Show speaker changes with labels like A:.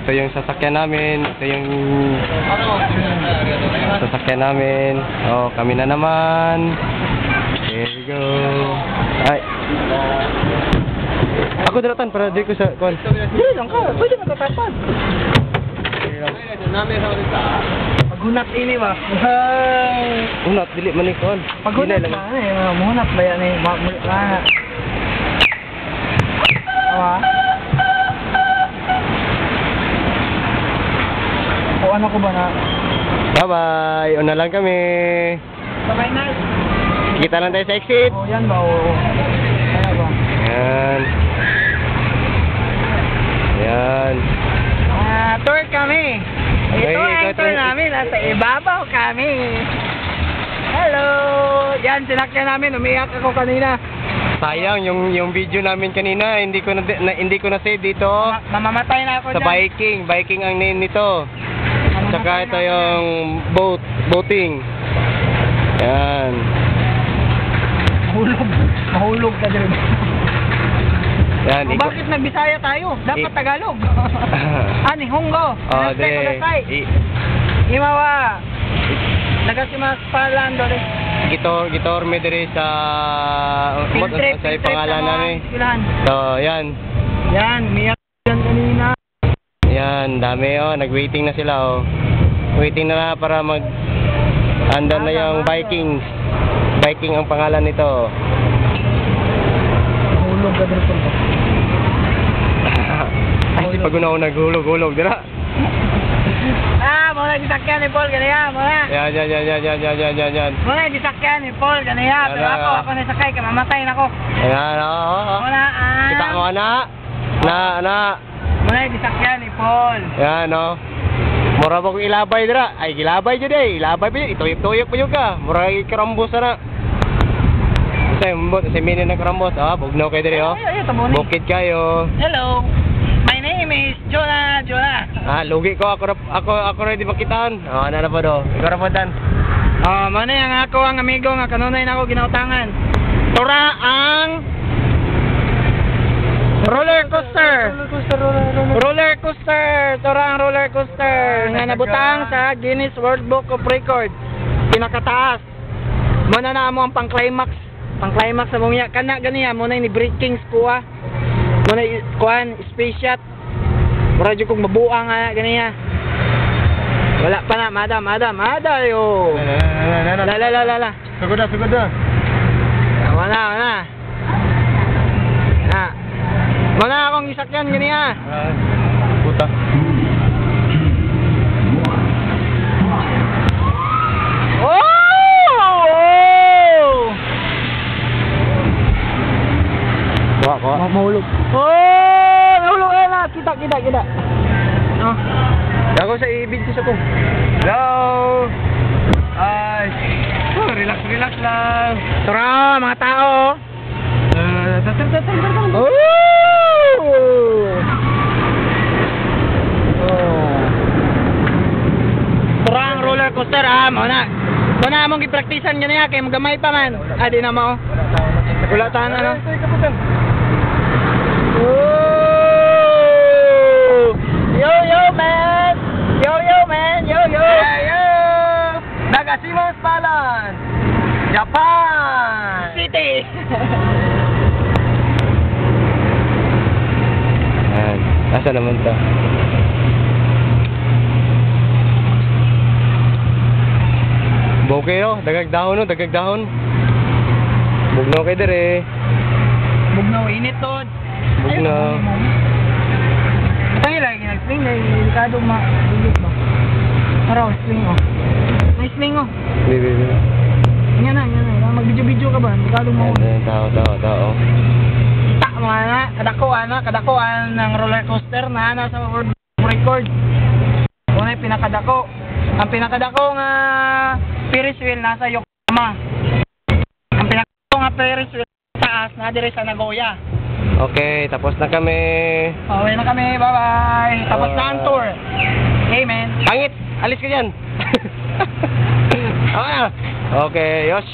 A: ito yung sasakyan namin. Ito yung sasakyan namin. Oh, kami na naman. There we go. Ay. Ako daratan para di ko sa kon.
B: Dili lang ka, pwede ka tatapad. Paghunat ini ba?
A: Unat dili man ni kon.
B: Paghunat na eh, munat ba yan eh, mamulit na. Awa. O ano ko ba na?
A: Bye-bye. Una lang kami.
B: Sabay na.
A: Kita lang tayo sa exit.
B: O yan ba? O. Kaya ba?
A: Yan. Yan.
B: Tour kami. Ito
A: Ay,
B: ang tour namin. Nasa ibabaw kami. Hello. Yan, sinakyan namin. Umiyak ako kanina.
A: Sayang yung video namin kanina, hindi ko na save dito.
B: Mamamatay na ako
A: Sa
B: dyan.
A: biking ang name nito. Saka ito yung boating. Yan.
B: Mahulog ka din.
A: Yan.
B: O, bakit nagbisaya tayo? Dapat Tagalog. Ani, Honggo.
A: Oh, de.
B: Imawa. Nagasimas palan dole.
A: Gitor me dire sa sa pangalan namin. So, yan.
B: Yan, miyak yan kanina.
A: Yan, dami oh, nag-waiting na sila oh. Waiting na para andun na yung Vikings. Viking ang pangalan nito.
B: Hulog ka dito.
A: Ay, si Pagunaw naghulog-hulog dira.
B: Muna disakyan ni Paul ganaya, muna.
A: Yan.
B: Muna disakyan ni Paul ganaya, pero ako nasakay, kamamatay na ako.
A: Ayan, oo.
B: Muna,
A: Kita mo, anak? Na.
B: muna disakyan ni Paul.
A: Yan, oh. Mura ba kong ilabay dira? Ay, gilabay dyan eh. Ilabay pa yun. Ituyok-tuyok pa yun ka. Mura karambos na. Sa minin ng karambos. Ah, bugnaw kayo diri, oh. Bukid kayo.
B: Hello. My name is Jonah.
A: Ah, lugi ko. Ako ready makitaan. Oh, ano na po do? Ikaw na po, Dan.
B: Muna yung ako ang amigo nga kanunay na ako ginautangan. Tura ang roller coaster. Tura ang roller coaster nga nabutang sa Guinness World Book of Record. Pinakataas. Muna na mo ang pang-climax sa mong kana ganiya muna ni Breakings kuha. Muna kuan space shot. Mura jud kong mabuang nga ganiya. Wala pa na, madam yo. La.
A: Sugod na.
B: Mana. Mana akong isakyan ganiya.
A: Puta. Kuha.
B: Mahulog. Nahulog na. Kita. No.
A: Ako sa ibig sa ko. Hello. Ay. Relax lang.
B: Tara, mga tao. Tara ang roller coaster Muna among gipraktisan ganyan kay magamay pa man. Di na mo. Wala ta na. Yo man. Nagasimas Palan. Japan City.
A: Asa naman to? Bokeh dagag dahon. Bugnaw kay dire.
B: Bugnaw init tod.
A: Bugnaw.
B: Tangi lagi nag-swing na delikado ma-ulit ba. Araw swing oh. May swing oh.
A: Bibi.
B: Yan na. Mag-video ka ba? Delikado mo.
A: Tao.
B: Tak mga kadakoan ng roller coaster na sa World Record. Unay pinakadako. Ang pinakadako nga Ferris wheel nasa Yokohama. Ang pinakadako nga Ferris wheel taas na dire sa Nagoya.
A: Okay, tapos na kami.
B: Okay na kami, bye-bye. Tapos na ang tour. Okay, man.
A: Pangit, alis ka dyan. Okay, yosh.